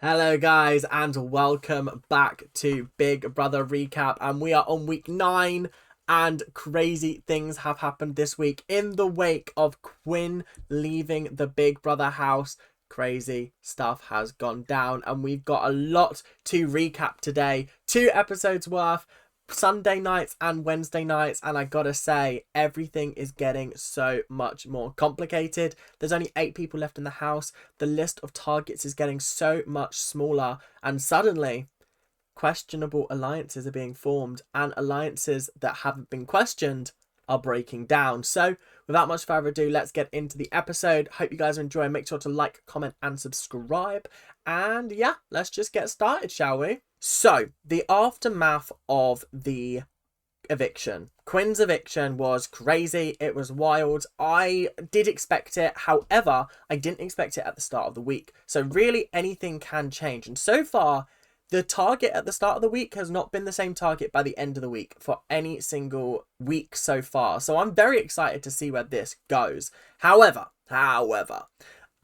Hello guys and welcome back to Big Brother Recap, and we are on week 9 and crazy things have happened this week in the wake of Quinn leaving the Big Brother house. Crazy stuff has gone down and we've got a lot to recap today. 2 episodes worth, Sunday nights and Wednesday nights, and I gotta say, everything is getting so much more complicated. There's only 8 people left in the house. The list of targets is getting so much smaller, and suddenly questionable alliances are being formed, and alliances that haven't been questioned are breaking down. So without much further ado, let's get into the episode. Hope you guys are enjoying. Make sure to like, comment and subscribe, and yeah, let's just get started, shall we? So the aftermath of the eviction. Quinn's eviction was crazy. It was wild. I did expect it. However, I didn't expect it at the start of the week. So really anything can change. And so far, the target at the start of the week has not been the same target by the end of the week for any single week so far. So I'm very excited to see where this goes. However,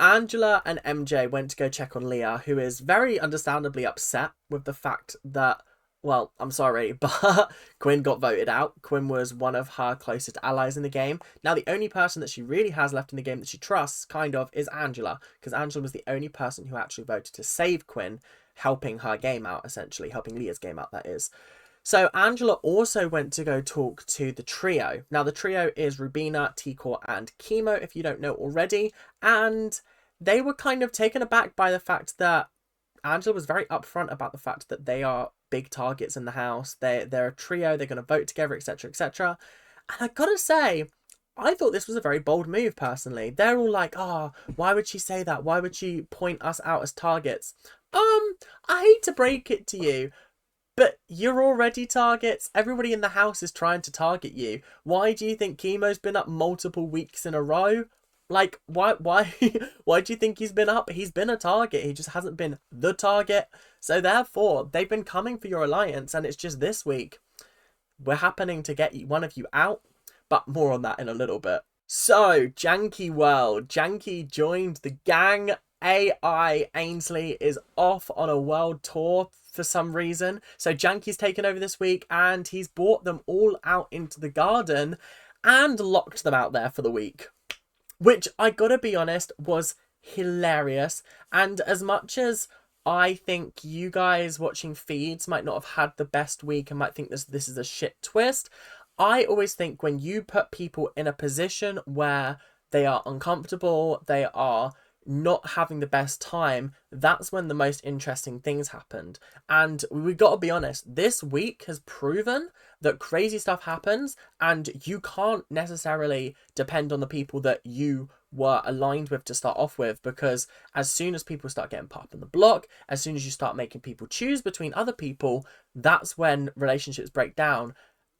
Angela and MJ went to go check on Leah, who is very understandably upset with the fact that, well, I'm sorry, but Quinn got voted out. Quinn was one of her closest allies in the game. Now, the only person that she really has left in the game that she trusts, kind of, is Angela, because Angela was the only person who actually voted to save Quinn, helping her game out, essentially, helping Leah's game out, that is. So Angela also went to go talk to the trio. Now, the trio is Rubina, Tikor, and Chemo, if you don't know already. And they were kind of taken aback by the fact that Angela was very upfront about the fact that they are big targets in the house. They're a trio. They're going to vote together, etc., etc. And I gotta say, I thought this was a very bold move, personally. They're all like, oh, why would she say that? Why would she point us out as targets? I hate to break it to you, but you're already targets. Everybody in the house is trying to target you. Why do you think Chemo's been up multiple weeks in a row? Like, why why do you think he's been up? He's been a target. He just hasn't been the target. So therefore, they've been coming for your alliance, and it's just this week we're happening to get one of you out, but more on that in a little bit. So, Jankie World. Jankie joined the gang. AI Ainsley is off on a world tour for some reason. So Jankie's taken over this week, and he's brought them all out into the garden and locked them out there for the week. Which, I gotta be honest, was hilarious. And as much as I think you guys watching feeds might not have had the best week and might think this is a shit twist, I always think when you put people in a position where they are uncomfortable, they are not having the best time, that's when the most interesting things happened. And we got to be honest, this week has proven that crazy stuff happens, and you can't necessarily depend on the people that you were aligned with to start off with, because as soon as people start getting put up in the block, as soon as you start making people choose between other people, that's when relationships break down.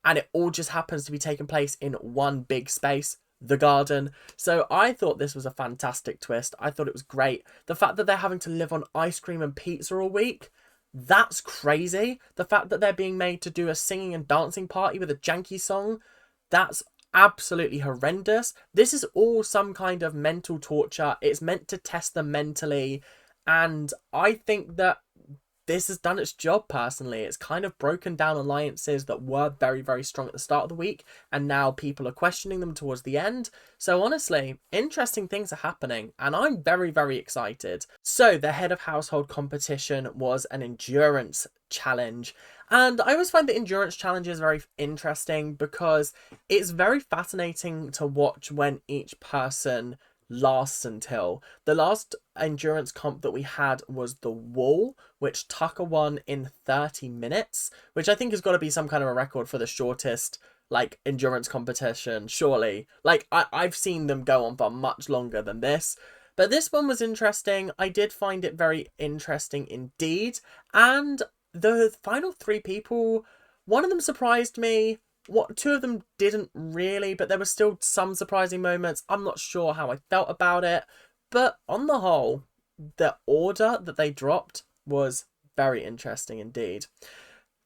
And it all just happens to be taking place in one big space, the garden. So I thought this was a fantastic twist. I thought it was great. The fact that they're having to live on ice cream and pizza all week, that's crazy. The fact that they're being made to do a singing and dancing party with a Jankie song, that's absolutely horrendous. This is all some kind of mental torture. It's meant to test them mentally, and I think that this has done its job, personally. It's kind of broken down alliances that were very, very strong at the start of the week, and now people are questioning them towards the end. So honestly, interesting things are happening, and I'm very, very excited. So the head of household competition was an endurance challenge, and I always find the endurance challenges very interesting because it's very fascinating to watch when each person lasts until. The last endurance comp that we had was the wall, which Tucker won in 30 minutes, which I think has got to be some kind of a record for the shortest like endurance competition, surely. Like I've seen them go on for much longer than this, but this one was interesting. I did find it very interesting indeed. And the final 3 people, one of them surprised me. 2 of them didn't really, but there were still some surprising moments. I'm not sure how I felt about it, but on the whole, the order that they dropped was very interesting indeed.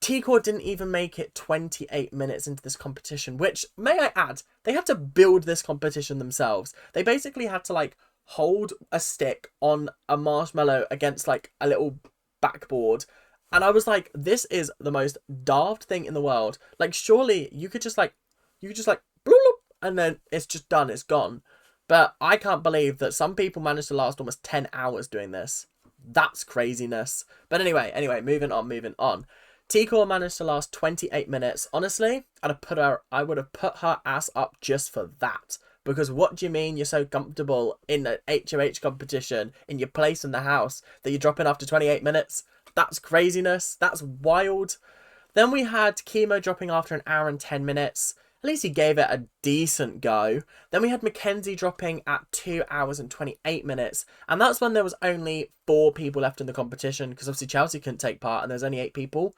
Tikor didn't even make it 28 minutes into this competition, which, may I add, they had to build this competition themselves. They basically had to, like, hold a stick on a marshmallow against like a little backboard. And I was like, this is the most daft thing in the world. Like, surely you could just like bloop, bloop, and then it's just done, it's gone. But I can't believe that some people managed to last almost 10 hours doing this. That's craziness. But anyway, moving on. T-Core managed to last 28 minutes. Honestly, I would have put her ass up just for that. Because what do you mean you're so comfortable in an HOH competition in your place in the house that you're dropping after 28 minutes? That's craziness. That's wild. Then we had Chemo dropping after an hour and 10 minutes. At least he gave it a decent go. Then we had Mackenzie dropping at 2 hours and 28 minutes. And that's when there was only 4 people left in the competition, because obviously Chelsea couldn't take part and there's only 8 people.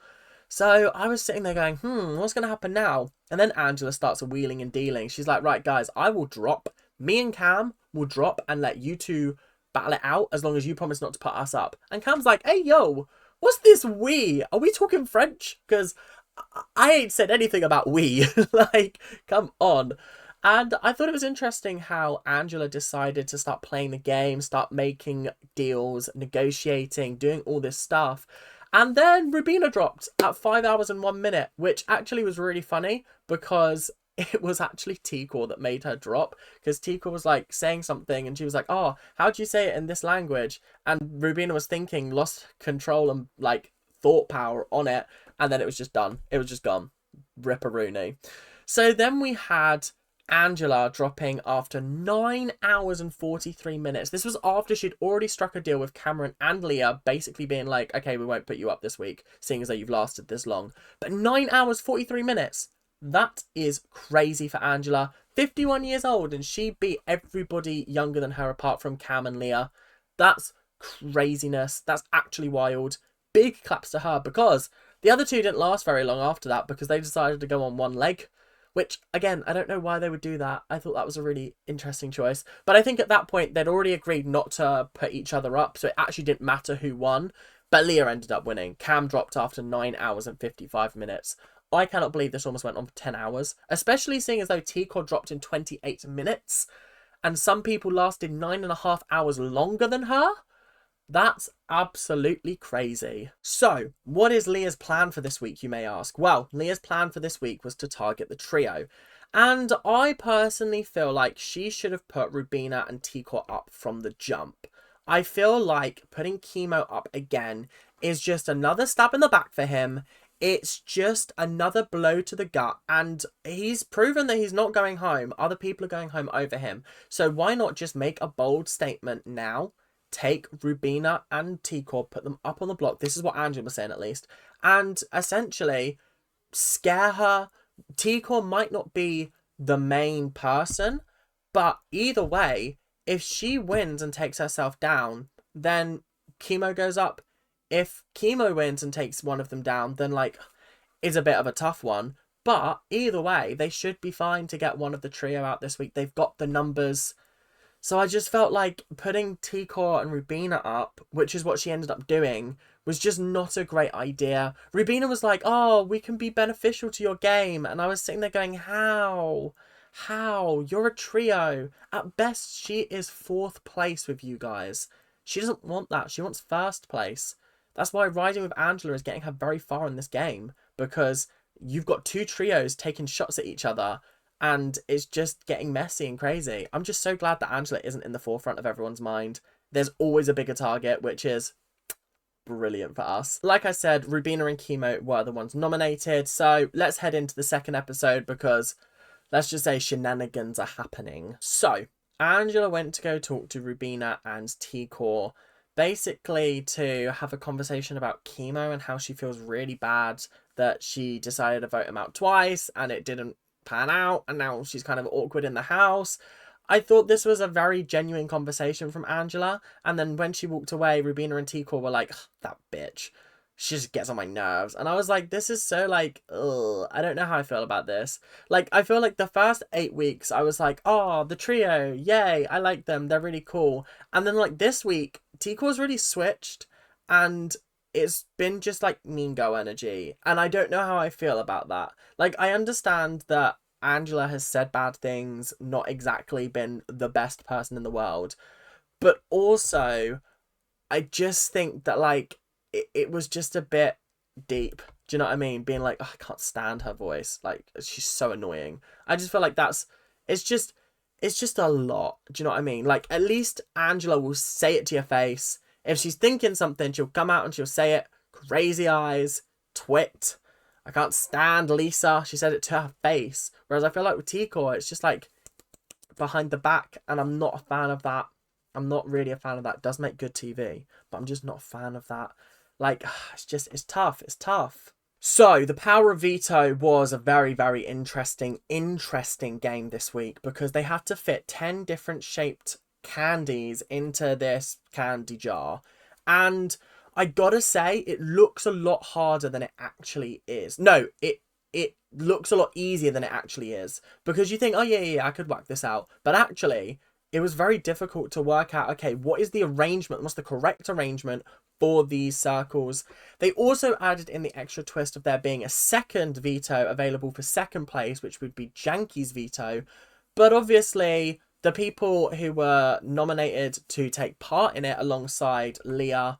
So I was sitting there going, what's going to happen now? And then Angela starts wheeling and dealing. She's like, right, guys, I will drop. Me and Cam will drop and let you two battle it out as long as you promise not to put us up. And Cam's like, hey, yo, what's this we? Are we talking French? Because I ain't said anything about we. Like, come on. And I thought it was interesting how Angela decided to start playing the game, start making deals, negotiating, doing all this stuff. And then Rubina dropped at 5 hours and 1 minute, which actually was really funny because it was actually T-Core that made her drop. Because T-Core was like saying something and she was like, oh, how do you say it in this language? And Rubina was thinking, lost control and like thought power on it. And then it was just done. It was just gone. Ripperoonie. So then we had Angela dropping after 9 hours and 43 minutes. This was after she'd already struck a deal with Cameron and Leah, basically being like, okay, we won't put you up this week, seeing as though you've lasted this long. But 9 hours, 43 minutes. That is crazy for Angela. 51 years old, and she beat everybody younger than her apart from Cam and Leah. That's craziness. That's actually wild. Big claps to her, because the other two didn't last very long after that because they decided to go on one leg. Which, again, I don't know why they would do that. I thought that was a really interesting choice. But I think at that point, they'd already agreed not to put each other up, so it actually didn't matter who won. But Leah ended up winning. Cam dropped after 9 hours and 55 minutes. I cannot believe this almost went on for 10 hours. Especially seeing as though T-Core dropped in 28 minutes. And some people lasted 9.5 hours longer than her. That's absolutely crazy. So, what is Leah's plan for this week, you may ask? Well, Leah's plan for this week was to target the trio. And I personally feel like she should have put Rubina and T-Core up from the jump. I feel like putting Chemo up again is just another stab in the back for him. It's just another blow to the gut. And he's proven that he's not going home. Other people are going home over him. So why not just make a bold statement now? Take Rubina and T-Core, put them up on the block. This is what Angela was saying, at least. And essentially scare her. T-Core might not be the main person, but either way, if she wins and takes herself down, then Chemo goes up. If Chemo wins and takes one of them down, then like it's a bit of a tough one. But either way, they should be fine to get one of the trio out this week. They've got the numbers. So I just felt like putting T-Core and Rubina up, which is what she ended up doing, was just not a great idea. Rubina was like, oh, we can be beneficial to your game. And I was sitting there going, how? How? You're a trio. At best, she is 4th place with you guys. She doesn't want that. She wants 1st place. That's why riding with Angela is getting her very far in this game. Because you've got 2 trios taking shots at each other. And it's just getting messy and crazy. I'm just so glad that Angela isn't in the forefront of everyone's mind. There's always a bigger target, which is brilliant for us. Like I said, Rubina and Chemo were the ones nominated. So let's head into the second episode because let's just say shenanigans are happening. So Angela went to go talk to Rubina and T-Core, basically to have a conversation about Chemo and how she feels really bad that she decided to vote him out twice and it didn't pan out, and now she's kind of awkward in the house. I thought this was a very genuine conversation from Angela, and then when she walked away, Rubina and T-Core were like, that bitch, she just gets on my nerves. And I was like, this is so like, ugh, I don't know how I feel about this. Like, I feel like the first 8 weeks I was like, oh, the trio, yay, I like them, they're really cool. And then like this week, T-Core's really switched, and it's been just like mean girl energy, and I don't know how I feel about that. Like, I understand that Angela has said bad things, not exactly been the best person in the world, But also, I just think that, like, it was just a bit deep. Do you know what I mean? Being like, oh, I can't stand her voice. Like, she's so annoying. I just feel like it's just a lot. Do you know what I mean? Like, at least Angela will say it to your face. If she's thinking something, she'll come out and she'll say it. Crazy eyes, twit. I can't stand Lisa. She said it to her face. Whereas I feel like with T-Core, it's just like behind the back, and I'm not a fan of that. I'm not really a fan of that. It does make good TV, but I'm just not a fan of that. Like, it's tough. It's tough. So, the Power of Veto was a very, very interesting game this week, because they had to fit 10 different shaped candies into this candy jar. And I gotta say, it looks a lot harder than it actually is. No, it looks a lot easier than it actually is. Because you think, oh yeah, I could work this out. But actually, it was very difficult to work out, okay, what is the arrangement? What's the correct arrangement for these circles? They also added in the extra twist of there being a second veto available for second place, which would be Jankie's veto. But obviously, the people who were nominated to take part in it alongside Leah,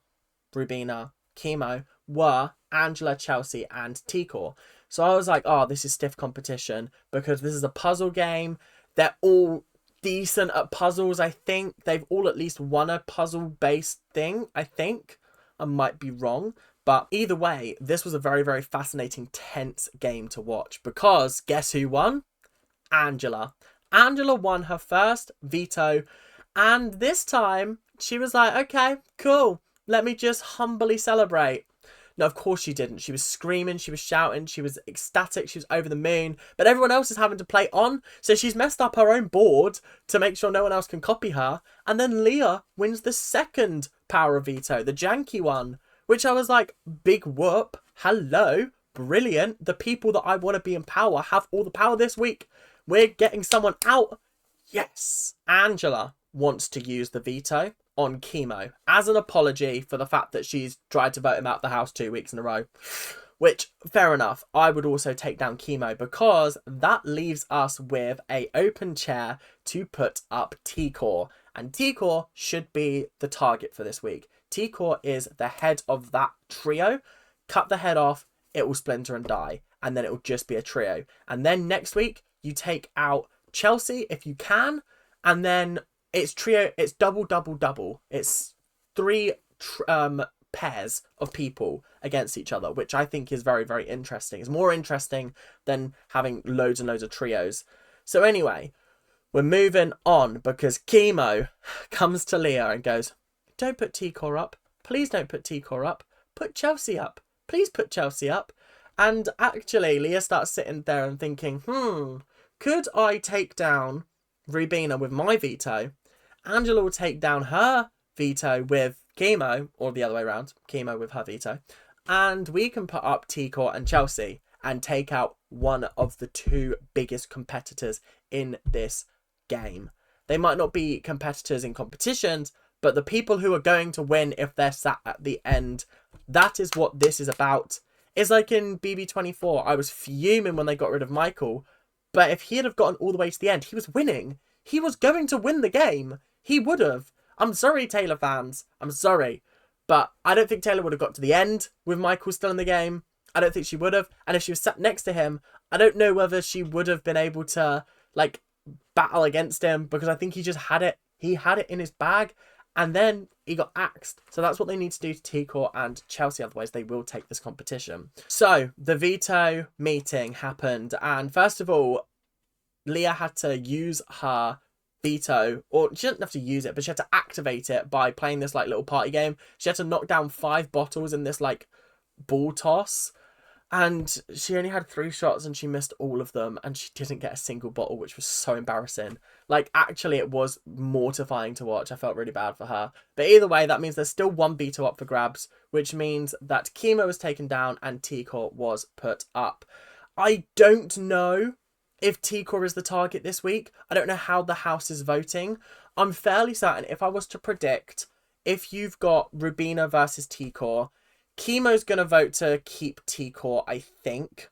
Rubina, Chemo were Angela, Chelsea, and T-Core. So I was like, oh, this is stiff competition, because this is a puzzle game. They're all decent at puzzles, I think. They've all at least won a puzzle-based thing, I think. I might be wrong. But either way, this was a very, very fascinating, tense game to watch. Because guess who won? Angela. Angela won her first veto. And this time, she was like, okay, cool. Let me just humbly celebrate. No, of course she didn't. She was screaming, she was shouting, she was ecstatic, she was over the moon. But everyone else is having to play on, so she's messed up her own board to make sure no one else can copy her. And then Leah wins the second Power of Veto, the janky one, which I was like, big whoop, hello, brilliant. The people that I want to be in power have all the power this week. We're getting someone out. Yes. Angela wants to use the veto on Chemo as an apology for the fact that she's tried to vote him out the house 2 weeks in a row. Which, fair enough, I would also take down Chemo, because that leaves us with a open chair to put up T-Core. And T-Core should be the target for this week. T-Core is the head of that trio. Cut the head off, it will splinter and die. And then it will just be a trio. And then next week, you take out Chelsea if you can. And then it's trio, it's double, double, double. It's 3 pairs of people against each other, which I think is very, very interesting. It's more interesting than having loads and loads of trios. So anyway, we're moving on, because Chemo comes to Leah and goes, don't put T-Core up. Please don't put T-Core up. Put Chelsea up. Please put Chelsea up. And actually, Leah starts sitting there and thinking, could I take down Rubina with my veto? Angela will take down her veto with Chemo, or the other way around, Chemo with her veto. And we can put up T-Core and Chelsea and take out one of the 2 biggest competitors in this game. They might not be competitors in competitions, but the people who are going to win if they're sat at the end, that is what this is about. It's like in BB24, I was fuming when they got rid of Michael, but if he'd have gotten all the way to the end, he was winning. He was going to win the game. He would have. I'm sorry, Taylor fans. I'm sorry. But I don't think Taylor would have got to the end with Michael still in the game. I don't think she would have. And if she was sat next to him, I don't know whether she would have been able to, like, battle against him, because I think he just had it. He had it in his bag. And then he got axed. So that's what they need to do to T-Core and Chelsea. Otherwise, they will take this competition. So the veto meeting happened. And first of all, Leah had to use her veto, or she didn't have to use it, but she had to activate it by playing this like little party game. She had to knock down 5 bottles in this like ball toss, and she only had 3 shots and she missed all of them, and she didn't get a single bottle, which was so embarrassing. Like, actually, it was mortifying to watch. I felt really bad for her. But either way, that means there's still 1 veto up for grabs, which means that Chemo was taken down and T-Core was put up. I don't know if T-Core is the target this week. I don't know how the house is voting. I'm fairly certain, if I was to predict, if you've got Rubina versus T-Core, Chemo's going to vote to keep T-Core, I think.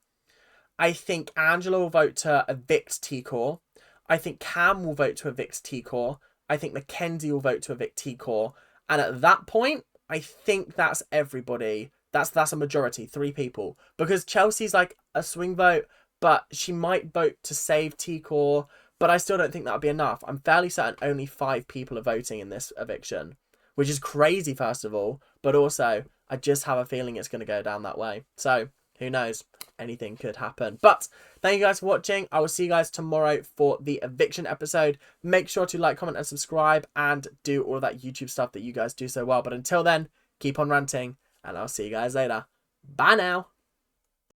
I think Angela will vote to evict T-Core. I think Cam will vote to evict T-Core. I think Mackenzie will vote to evict T-Core. And at that point, I think that's everybody. That's a majority, 3 people. Because Chelsea's like a swing vote, but she might vote to save T-Core. But I still don't think that would be enough. I'm fairly certain only 5 people are voting in this eviction, which is crazy, first of all. But also, I just have a feeling it's going to go down that way. So, who knows? Anything could happen. But thank you guys for watching. I will see you guys tomorrow for the eviction episode. Make sure to like, comment, and subscribe, and do all of that YouTube stuff that you guys do so well. But until then, keep on ranting, and I'll see you guys later. Bye now.